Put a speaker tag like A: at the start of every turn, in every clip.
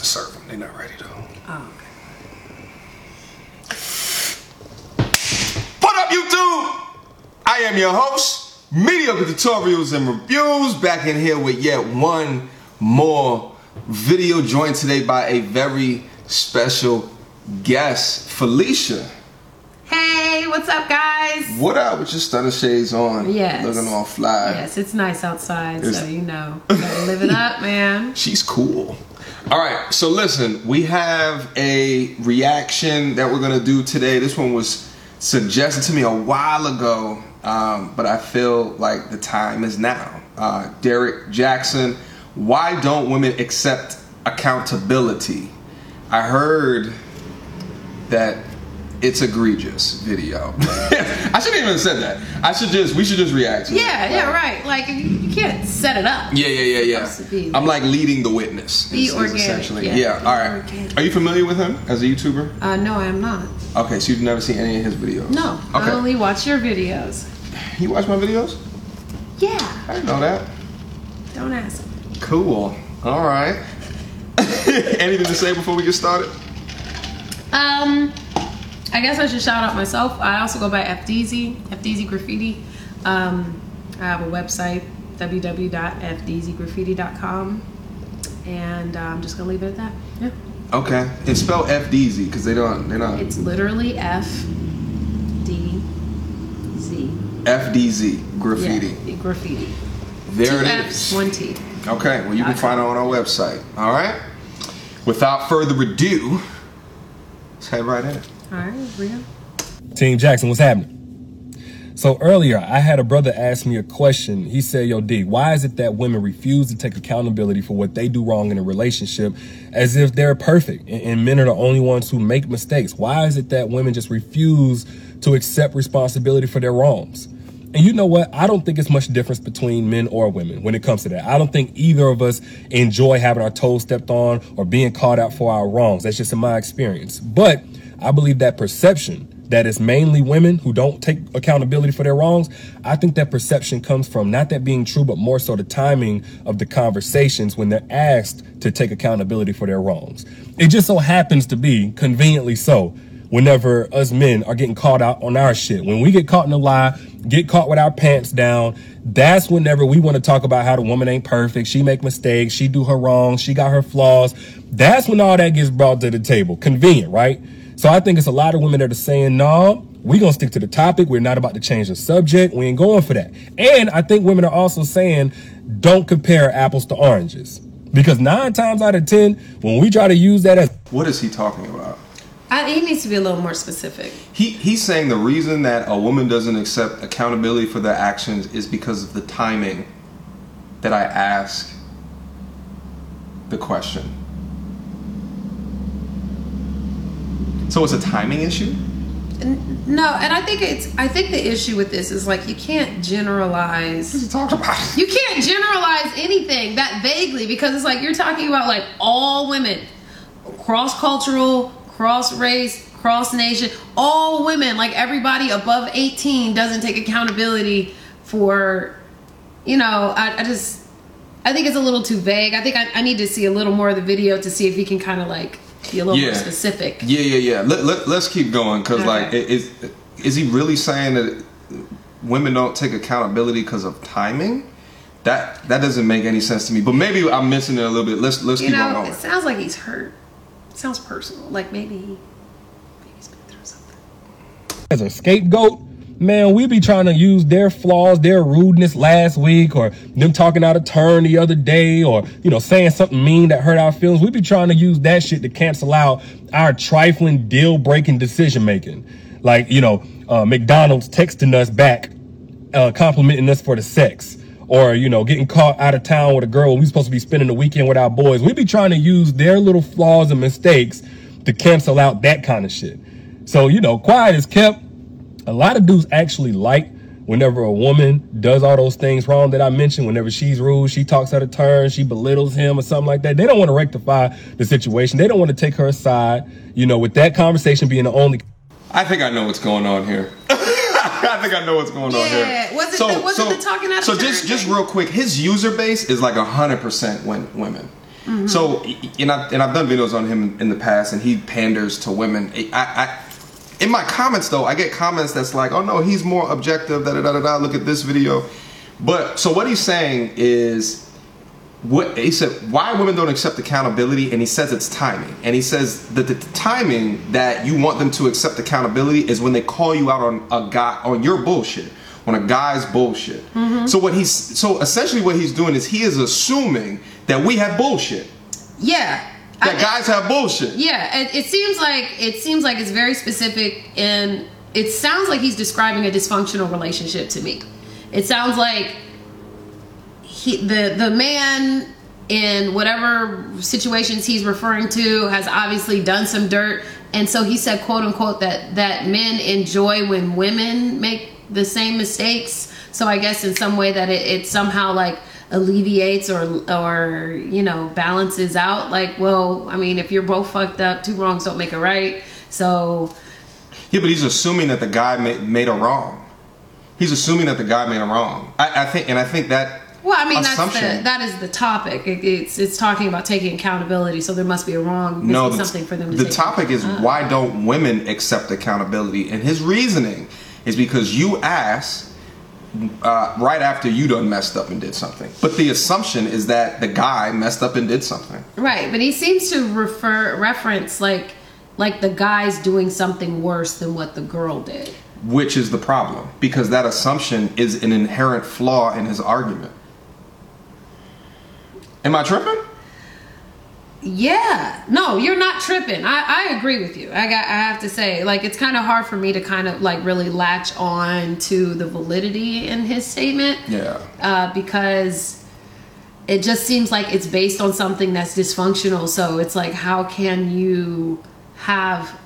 A: to serve them. They're not ready though.
B: Oh,
A: okay. What up, YouTube? I am your host, Mediocre Tutorials and Reviews, back in here with yet one more video, joined today by a very special guest, Felicia.
B: Hey, what's up, guys?
A: What up with your stunner shades on?
B: Yes.
A: Looking all fly.
B: Yes, it's nice outside, so you know. Gotta live it up, man.
A: She's cool. All right, so listen, we have a reaction that we're going to do today. This one was suggested to me a while ago, but I feel like the time is now. Derrick Jaxn, why don't women accept accountability? I heard that it's egregious video. I shouldn't even have said that. We should just react to it.
B: Yeah, right. Like, you can't set it up.
A: Yeah. I'm like leading the witness.
B: Be organic.
A: Essentially.
B: Yeah.
A: All right.
B: Organic.
A: Are you familiar with him as a YouTuber?
B: No, I am not.
A: Okay, so you've never seen any of his videos?
B: No.
A: Okay.
B: I only watch your videos.
A: You watch my videos?
B: Yeah.
A: I didn't know that.
B: Don't ask.
A: Cool. All right. Anything to say before we get started?
B: I guess I should shout out myself. I also go by FDZ Graffiti. I have a website, www.fdzgraffiti.com, and I'm just gonna leave it at that. Yeah.
A: Okay. And spell FDZ because they're not.
B: It's literally FDZ.
A: FDZ Graffiti.
B: Yeah, graffiti.
A: There it
B: 2
A: is.
B: F's, 1 T.
A: Okay. Well, you can find it on our website. All right. Without further ado, let's head right in.
B: All right, Rio.
C: Team Jackson, what's happening? So earlier, I had a brother ask me a question. He said, yo, D, why is it that women refuse to take accountability for what they do wrong in a relationship as if they're perfect and men are the only ones who make mistakes? Why is it that women just refuse to accept responsibility for their wrongs? And you know what? I don't think it's much difference between men or women when it comes to that. I don't think either of us enjoy having our toes stepped on or being called out for our wrongs. That's just in my experience. But I believe that perception that it's mainly women who don't take accountability for their wrongs, I think that perception comes from not that being true, but more so the timing of the conversations when they're asked to take accountability for their wrongs. It just so happens to be, conveniently so, whenever us men are getting caught out on our shit. When we get caught in a lie, get caught with our pants down, that's whenever we want to talk about how the woman ain't perfect, she make mistakes, she do her wrong, she got her flaws. That's when all that gets brought to the table. Convenient, right? So I think it's a lot of women that are saying, no, we're going to stick to the topic. We're not about to change the subject. We ain't going for that. And I think women are also saying, don't compare apples to oranges. Because 9 times out of 10, when we try to use that as...
A: What is he talking about?
B: He needs to be a little more specific.
A: He's saying the reason that a woman doesn't accept accountability for their actions is because of the timing that I ask the question. So it's a timing issue?
B: No, and I think the issue with this is like you can't generalize.
A: What is he talking about?
B: You can't generalize anything that vaguely because it's like you're talking about like all women, cross-cultural, cross-race, cross-nation, all women, like everybody above 18 doesn't take accountability for, you know, I think it's a little too vague. I think I need to see a little more of the video to see if he can kind of like be a little more specific.
A: Yeah. Let's keep going because like, is he really saying that women don't take accountability because of timing? That doesn't make any sense to me. But maybe I'm missing it a little bit. Let's keep on going.
B: It sounds like he's hurt. It sounds personal. Like maybe he's been through something.
C: As a scapegoat, man, we be trying to use their flaws, their rudeness last week, or them talking out of turn the other day, or, you know, saying something mean that hurt our feelings. We be trying to use that shit to cancel out our trifling, deal-breaking decision-making. Like, you know, McDonald's texting us back, complimenting us for the sex. Or, you know, getting caught out of town with a girl when we supposed to be spending the weekend with our boys. We be trying to use their little flaws and mistakes to cancel out that kind of shit. So, you know, quiet is kept. A lot of dudes actually like whenever a woman does all those things wrong that I mentioned, whenever she's rude, she talks out of turn, she belittles him or something like that. They don't want to rectify the situation. They don't want to take her aside, you know, with that conversation being the only.
A: I think I know what's going on here. I think I know what's going on here.
B: Yeah, was it the talking out of turn?
A: So just real quick, his user base is like 100% women. So, and I've done videos on him in the past, and he panders to women. I in my comments though, I get comments that's like, oh no, he's more objective. Da da da da. Look at this video. But so what he's saying is, what he said, why women don't accept accountability, and he says it's timing. And he says that the timing that you want them to accept accountability is when they call you out on your bullshit. On a guy's bullshit. So essentially what he's doing is he is assuming that we have bullshit.
B: Yeah.
A: That guys have bullshit.
B: Yeah, it seems like it's very specific, and it sounds like he's describing a dysfunctional relationship to me. It sounds like the man in whatever situations he's referring to has obviously done some dirt, and so he said, quote unquote, that men enjoy when women make the same mistakes. So I guess in some way that it somehow like alleviates or you know, balances out. Like, well, I mean, if you're both fucked up, two wrongs don't make a right. So
A: yeah, but he's assuming that the guy made a wrong. He's assuming that the guy made a wrong. I think that. Well, I mean,
B: that is the topic. It's talking about taking accountability. So there must be a wrong. No, something for them to.
A: The topic is why don't women accept accountability? And his reasoning is because you asked right after you done messed up and did something. But the assumption is that the guy messed up and did something.
B: Right, but he seems to reference like the guy's doing something worse than what the girl did.
A: Which is the problem, because that assumption is an inherent flaw in his argument. Am I tripping?
B: Yeah, no, you're not tripping. I agree with you. I have to say, like, it's kind of hard for me to kind of like really latch on to the validity in his statement.
A: Yeah.
B: Because it just seems like it's based on something that's dysfunctional. So it's like, how can you have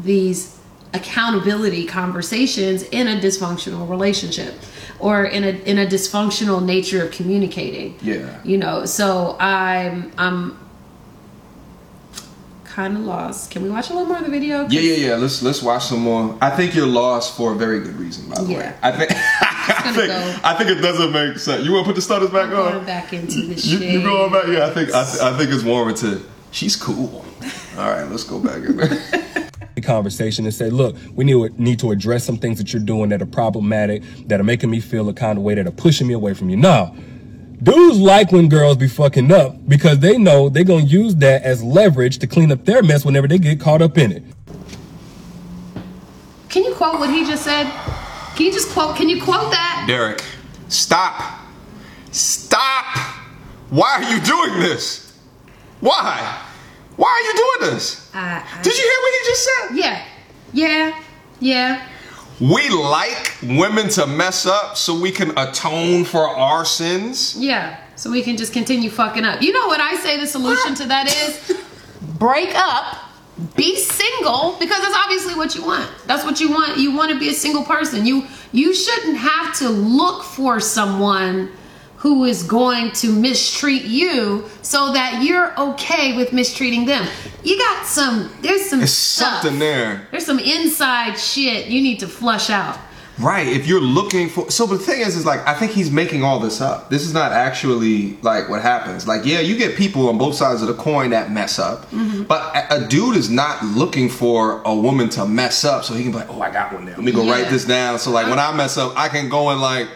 B: these accountability conversations in a dysfunctional relationship or in a dysfunctional nature of communicating?
A: Yeah.
B: You know, so I'm kind of lost. Can we watch a little more of the video?
A: Yeah. Let's watch some more. I think you're lost for a very good reason, by the way. I think it doesn't make sense. You want to put the stutters back on?
B: Going back into the shit.
A: You going back? Yeah, I think it's warranted. She's cool. All right, let's go back in there.
C: Conversation and say, look, we need to address some things that you're doing that are problematic, that are making me feel a kind of way, that are pushing me away from you. Now, dudes like when girls be fucking up because they know they're going to use that as leverage to clean up their mess whenever they get caught up in it.
B: Can you quote what he just said? Can you quote that?
A: Derek, stop. Why are you doing this? Why are you doing this? Did you hear what he just said?
B: Yeah.
A: We like women to mess up so we can atone for our sins.
B: Yeah, so we can just continue fucking up. You know what I say the solution to that is? Break up, be single, because that's obviously what you want. That's what you want. You want to be a single person. You shouldn't have to look for someone who is going to mistreat you so that you're okay with mistreating them. There's some stuff.
A: Something there.
B: There's some inside shit you need to flush out.
A: Right, if you're looking for... So the thing is like, I think he's making all this up. This is not actually like what happens. Like, yeah, you get people on both sides of the coin that mess up. Mm-hmm. But a dude is not looking for a woman to mess up so he can be like, oh, I got one there. Let me go write this down. So like when I mess up, I can go and like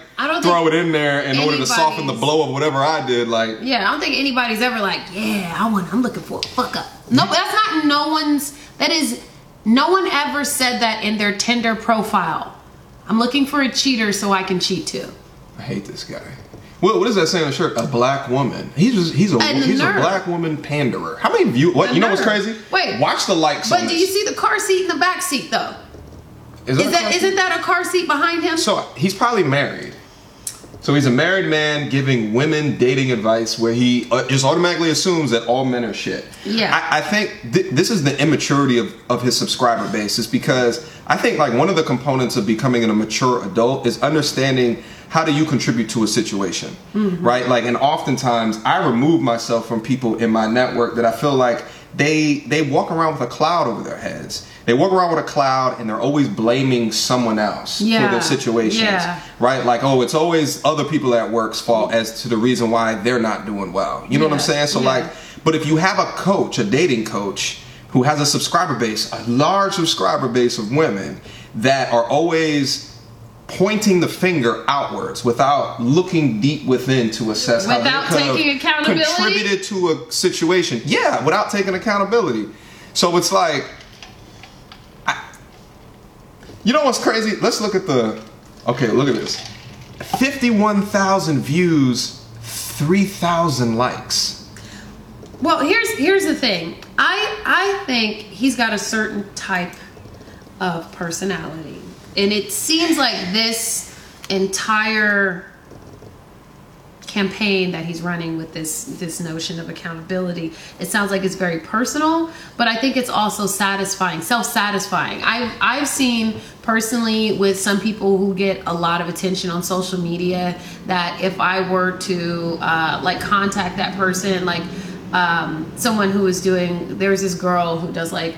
A: throw it in there in order to soften the blow of whatever I did. Like,
B: yeah, I don't think anybody's ever like, yeah, I'm looking for a fuck up. No, that's not no one ever said that in their Tinder profile. I'm looking for a cheater so I can cheat too.
A: I hate this guy. What does that say on the shirt? A black woman. He's a black woman panderer. How many views? What? You know what's crazy?
B: Wait.
A: Watch the likes.
B: But do you see the car seat in the back seat though? Isn't that a car seat behind him?
A: So he's probably married. So he's a married man giving women dating advice where he just automatically assumes that all men are shit.
B: Yeah.
A: I think this is the immaturity of his subscriber base. Is because I think like one of the components of becoming a mature adult is understanding how do you contribute to a situation, right? Like, and oftentimes I remove myself from people in my network that I feel like they walk around with a cloud over their heads. They walk around with a cloud and they're always blaming someone else for their situations, right? Like, oh, it's always other people at work's fault as to the reason why they're not doing well. You know what I'm saying? So like, But if you have a coach, a dating coach, who has a subscriber base, a large subscriber base of women that are always pointing the finger outwards without looking deep within to assess how
B: without
A: they could
B: taking
A: have
B: accountability,
A: contributed to a situation. Yeah, without taking accountability. So it's like, you know what's crazy? Let's look at okay, look at this. 51,000 views, 3,000 likes.
B: Well, here's the thing. I think he's got a certain type of personality. And it seems like this entire campaign that he's running with this notion of accountability, it sounds like it's very personal, but I think it's also satisfying, self-satisfying. I've seen personally with some people who get a lot of attention on social media that if I were to like contact that person, like someone who was doing, there's this girl who does like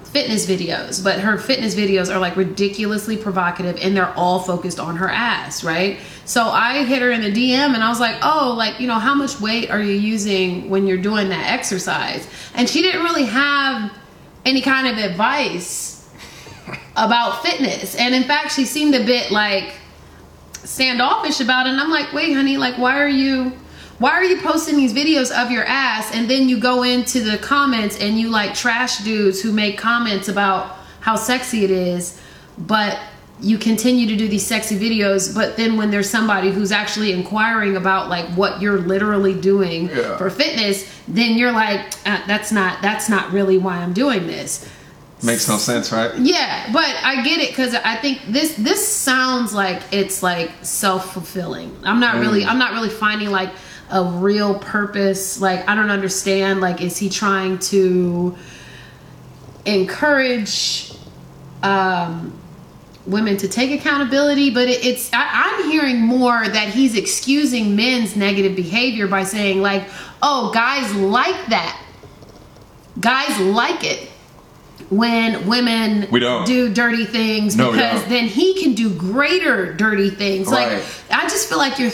B: fitness videos, but her fitness videos are like ridiculously provocative and they're all focused on her ass, right? So I hit her in the DM and I was like, oh, like, you know, how much weight are you using when you're doing that exercise? And she didn't really have any kind of advice about fitness. And in fact, she seemed a bit like standoffish about it. And I'm like, wait, honey, like, why are you posting these videos of your ass and then you go into the comments and you like trash dudes who make comments about how sexy it is, but you continue to do these sexy videos, but then when there's somebody who's actually inquiring about like what you're literally doing for fitness, then you're like, that's not really why I'm doing this.
A: Makes no sense, right?
B: Yeah, but I get it because I think this sounds like it's like self-fulfilling. I'm not really finding like a real purpose. Like, I don't understand, like, is he trying to encourage women to take accountability? But I'm hearing more that he's excusing men's negative behavior by saying like, oh, guys like that. Guys like it when women do dirty things because then he can do greater dirty things.
A: Right.
B: Like, I just feel like you're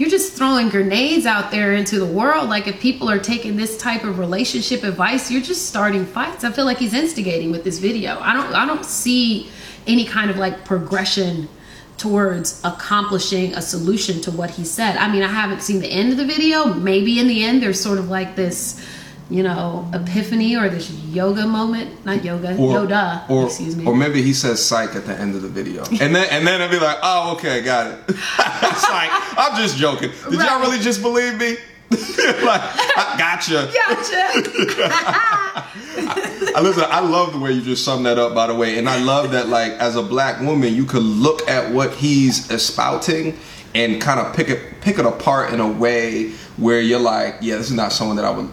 B: just throwing grenades out there into the world. Like, if people are taking this type of relationship advice, you're just starting fights. I feel like he's instigating with this video. I don't see any kind of like progression towards accomplishing a solution to what he said. I mean, I haven't seen the end of the video. Maybe in the end there's sort of like this, you know, epiphany or this yoga moment. Not yoga, Yoda, excuse me.
A: Or maybe he says psych at the end of the video. And then it'll be like, oh, okay, got it. It's like, I'm just joking. Did y'all really just believe me? Like, gotcha. Listen, I love the way you just summed that up, by the way. And I love that, like, as a black woman, you could look at what he's espouting and kind of pick it apart in a way where you're like, yeah, this is not someone that I would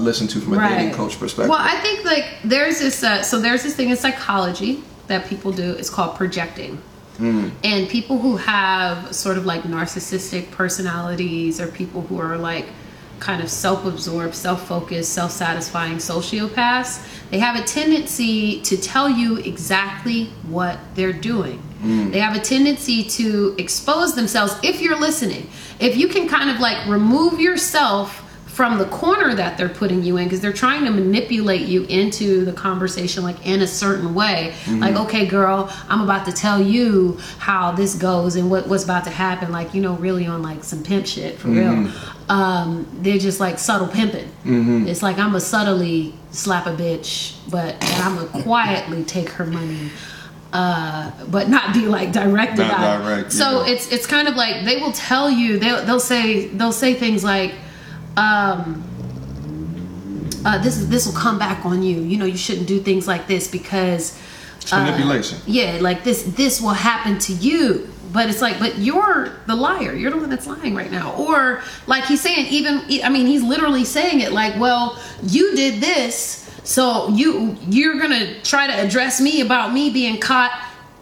A: listen to from a dating coach perspective.
B: Well, I think like there's this thing in psychology that people do. It's called projecting. And people who have sort of like narcissistic personalities or people who are like kind of self-absorbed, self-focused, self-satisfying sociopaths, they have a tendency to tell you exactly what they're doing. They have a tendency to expose themselves if you're listening. If you can kind of like remove yourself from the corner that they're putting you in, because they're trying to manipulate you into the conversation like in a certain way. Like, okay, girl, I'm about to tell you how this goes and what's about to happen, like, you know, really on like some pimp shit for real. They're just like subtle pimping. It's like, I'm gonna subtly slap a bitch, and I'm gonna quietly take her money, but not be like direct about it. So it's kind of like they will tell you, they'll say things like, this will come back on you. You know, you shouldn't do things like this because
A: it's manipulation. Yeah,
B: like this will happen to you. But it's like, but you're the liar. You're the one that's lying right now. Or like he's saying, he's literally saying it like, well, you did this, so you're gonna try to address me about me being caught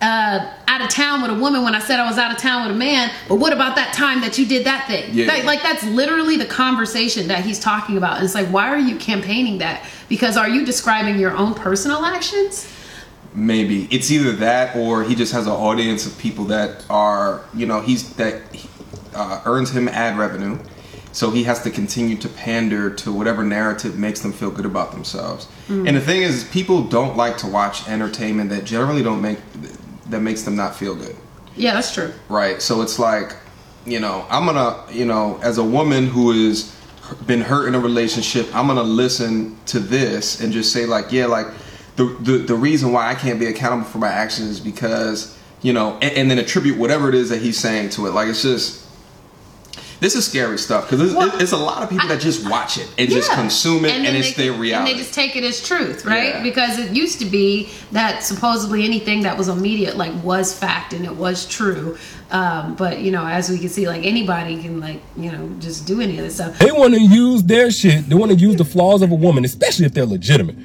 B: out of town with a woman when I said I was out of town with a man. But what about that time that you did that thing? Yeah. Like that's literally the conversation that he's talking about. And it's like, why are you campaigning that? Because are you describing your own personal actions?
A: Maybe it's either that or he just has an audience of people that are, you know, earns him ad revenue. So he has to continue to pander to whatever narrative makes them feel good about themselves. And the thing is, people don't like to watch entertainment that generally that makes them not feel good.
B: Yeah, that's true.
A: Right. So it's like, I'm gonna, as a woman who has been hurt in a relationship, I'm gonna listen to this and just say like, yeah, like the reason why I can't be accountable for my actions is because, and then attribute whatever it is that he's saying to it. Like, it's just, this is scary stuff because it's a lot of people that just watch it and just consume it, and it's their reality.
B: And they just take it as truth, right?
A: Yeah.
B: Because it used to be that supposedly anything that was on media was fact and it was true. But as we can see, like, anybody can just do any of this stuff.
C: They want to use their shit. They want to use the flaws of a woman, especially if they're legitimate,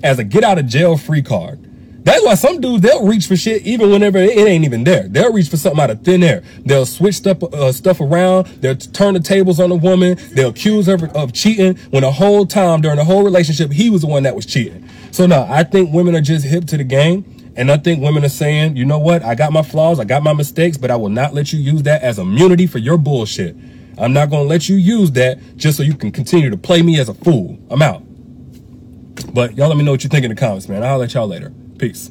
C: as a get out of jail free card. That's why some dudes, they'll reach for shit even whenever it ain't even there. They'll reach for something out of thin air. They'll switch stuff around. They'll turn the tables on the woman. They'll accuse her of cheating when the whole time during the whole relationship, he was the one that was cheating. So no, I think women are just hip to the game. And I think women are saying, you know what? I got my flaws. I got my mistakes, but I will not let you use that as immunity for your bullshit. I'm not going to let you use that just so you can continue to play me as a fool. I'm out. But y'all let me know what you think in the comments, man. I'll let y'all later. Peace.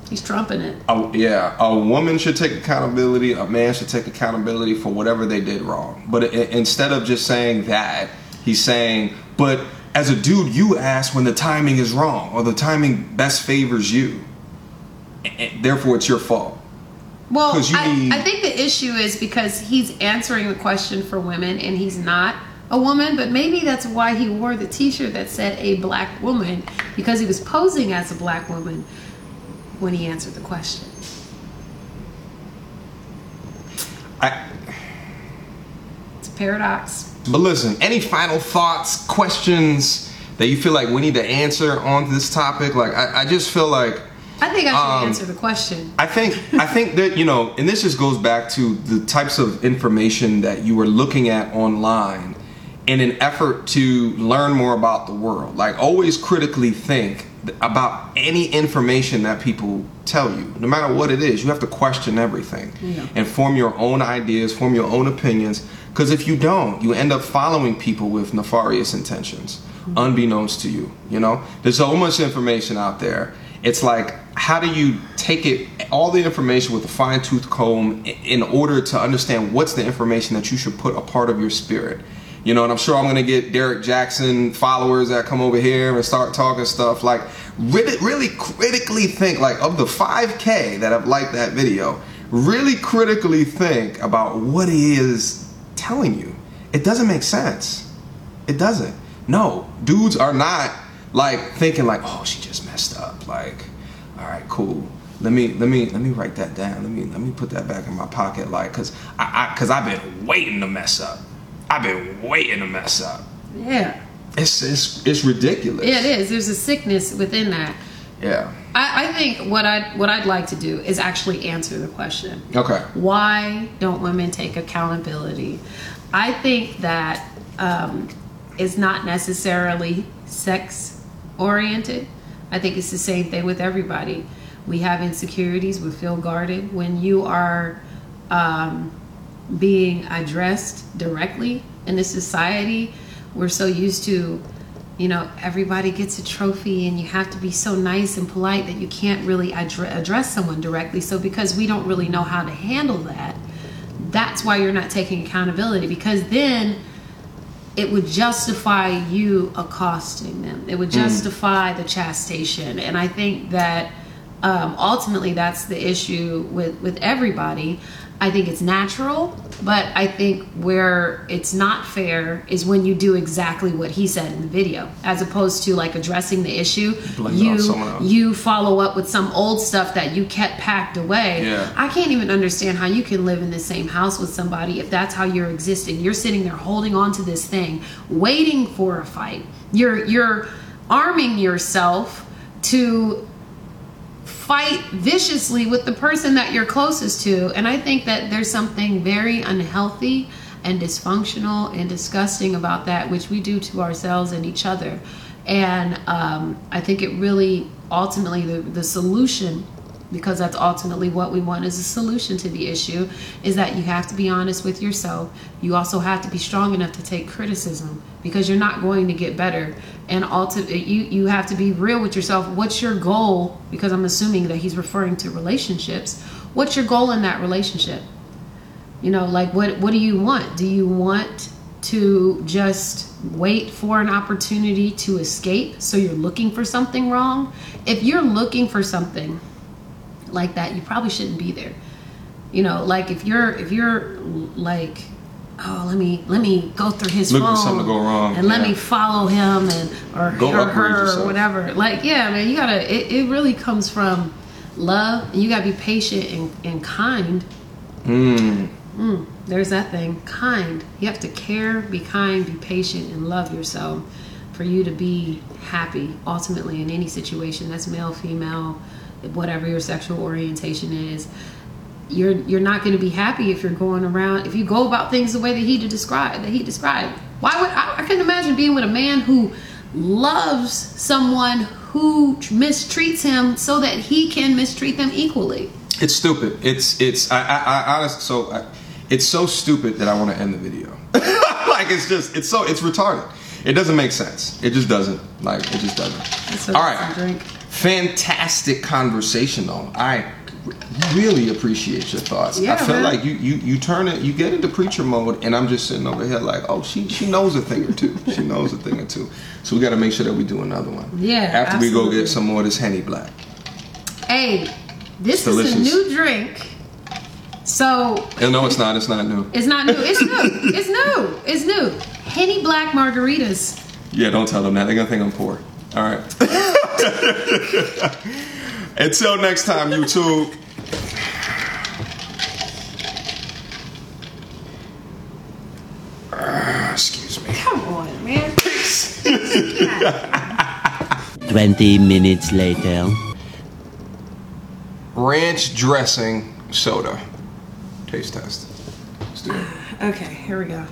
B: He's trumping it.
A: Oh, yeah. A woman should take accountability. A man should take accountability for whatever they did wrong. But instead of just saying that, he's saying, but as a dude, you ask when the timing is wrong or the timing best favors you. And therefore, it's your fault.
B: Well, I think the issue is because he's answering the question for women and he's not a woman, but maybe that's why he wore the t-shirt that said a black woman, because he was posing as a black woman when he answered the question. It's a paradox.
A: But listen, any final thoughts, questions that you feel like we need to answer on this topic? Like, I just feel like
B: I think I should answer the question.
A: I think that, and this just goes back to the types of information that you were looking at online in an effort to learn more about the world. Like, always critically think about any information that people tell you. No matter what it is, you have to question everything and form your own ideas, form your own opinions. Because if you don't, you end up following people with nefarious intentions, unbeknownst to you. There's so much information out there. It's like, how do you take all the information with a fine-tooth comb in order to understand what's the information that you should put a part of your spirit? And I'm sure I'm going to get Derek Jackson followers that come over here and start talking stuff. Like, really critically think, like, of the 5K that have liked that video, really critically think about what he is telling you. It doesn't make sense. It doesn't. No, dudes are not like thinking like, oh, she just messed up. Like, all right, cool. Let me write that down. Let me put that back in my pocket. Like, cause I've been waiting to mess up.
B: Yeah.
A: It's ridiculous.
B: Yeah, it is. There's a sickness within that.
A: Yeah.
B: I think what I'd like to do is actually answer the question.
A: Okay.
B: Why don't women take accountability? I think that it's not necessarily sex oriented. I think it's the same thing with everybody. We have insecurities. We feel guarded. When you are being addressed directly in this society, we're so used to, everybody gets a trophy and you have to be so nice and polite that you can't really address someone directly. So because we don't really know how to handle that, that's why you're not taking accountability, because then it would justify you accosting them. It would justify the chastisement. And I think that ultimately that's the issue with everybody. I think it's natural, but I think where it's not fair is when you do exactly what he said in the video, as opposed to like addressing the issue. You follow up with some old stuff that you kept packed away.
A: Yeah.
B: I can't even understand how you can live in the same house with somebody if that's how you're existing. You're sitting there holding on to this thing, waiting for a fight. You're arming yourself to fight viciously with the person that you're closest to. And I think that there's something very unhealthy and dysfunctional and disgusting about that, which we do to ourselves and each other. And I think it really, ultimately, the solution because that's ultimately what we want as a solution to the issue, is that you have to be honest with yourself. You also have to be strong enough to take criticism, because you're not going to get better. And you have to be real with yourself. What's your goal? Because I'm assuming that he's referring to relationships. What's your goal in that relationship? You know, like what do you want? Do you want to just wait for an opportunity to escape, so you're looking for something wrong? If you're looking for something like that, you probably shouldn't be there. You know, like if you're like, oh, let me go through his phone,
A: for something to go wrong,
B: and let me follow him, and or her or whatever. Like, yeah, man, you gotta. It really comes from love, and you gotta be patient and kind. There's that thing, kind. You have to care, be kind, be patient, and love yourself for you to be happy ultimately in any situation. That's male, female, whatever your sexual orientation is. You're not going to be happy if you're going around, if you go about things the way that he described. Why would I couldn't imagine being with a man who loves someone who mistreats him so that he can mistreat them equally.
A: It's stupid. It's so stupid that I want to end the video. Like it's retarded. It doesn't make sense. It just doesn't. All right. Fantastic conversation though. I really appreciate your thoughts.
B: Yeah,
A: I feel
B: man.
A: like you turn it, you get into preacher mode, and I'm just sitting over here like, oh, she knows a thing or two. She knows a thing or two. So we got to make sure that we do another one.
B: Yeah.
A: After
B: absolutely.
A: we go get some more of this Henny Black.
B: Hey, this
A: It's
B: is
A: delicious.
B: a new drink. So
A: No, it's not. It's not new.
B: it's not new. It's new. It's new. It's new. Henny Black margaritas.
A: Yeah, don't tell them that. They're gonna think I'm poor. All right. Until next time, YouTube. Excuse me.
B: Come on, man.
D: 20 minutes later.
A: Ranch dressing soda. Taste test. Let's do it.
B: Okay, here we go.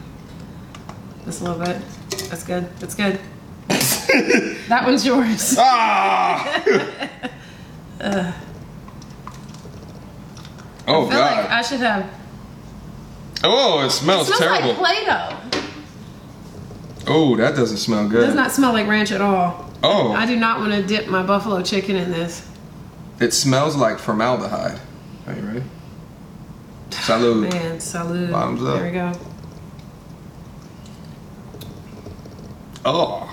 B: Just a little bit. That's good. That's good. That one's yours.
A: Ah! Oh
B: I feel
A: God!
B: like I should have.
A: Oh, it smells terrible.
B: Like Play-Doh.
A: Oh, that doesn't smell
B: It
A: good.
B: does not smell like ranch at all.
A: Oh,
B: I do not want to dip my buffalo chicken in this.
A: it smells like formaldehyde. Are you ready? Salud.
B: Man, salud.
A: Bottoms up.
B: There we go.
A: Oh,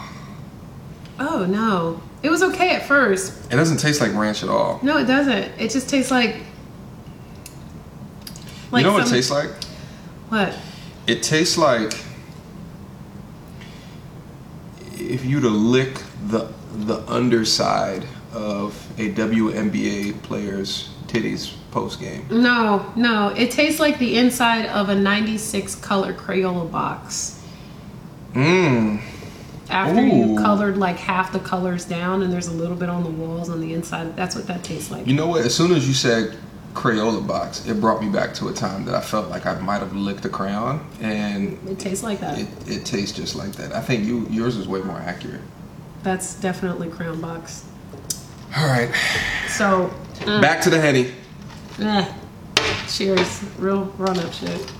B: Oh no, it was okay at first.
A: it doesn't taste like ranch at all.
B: No, it doesn't. It just tastes like.
A: You know what it tastes like?
B: What?
A: It tastes like if you to lick the underside of a WNBA player's titties post game.
B: No. It tastes like the inside of a 96 color Crayola box. After you
A: Ooh.
B: colored like half the colors down and there's a little bit on the walls on the inside. That's what that tastes like.
A: You know what? As soon as you said Crayola box, it brought me back to a time that I felt like I might have licked a crayon, and
B: It tastes like that.
A: it tastes just like that. I think yours is way more accurate.
B: That's definitely Crayon box.
A: All right,
B: So,
A: back to the Henny.
B: cheers. Real grown up shit.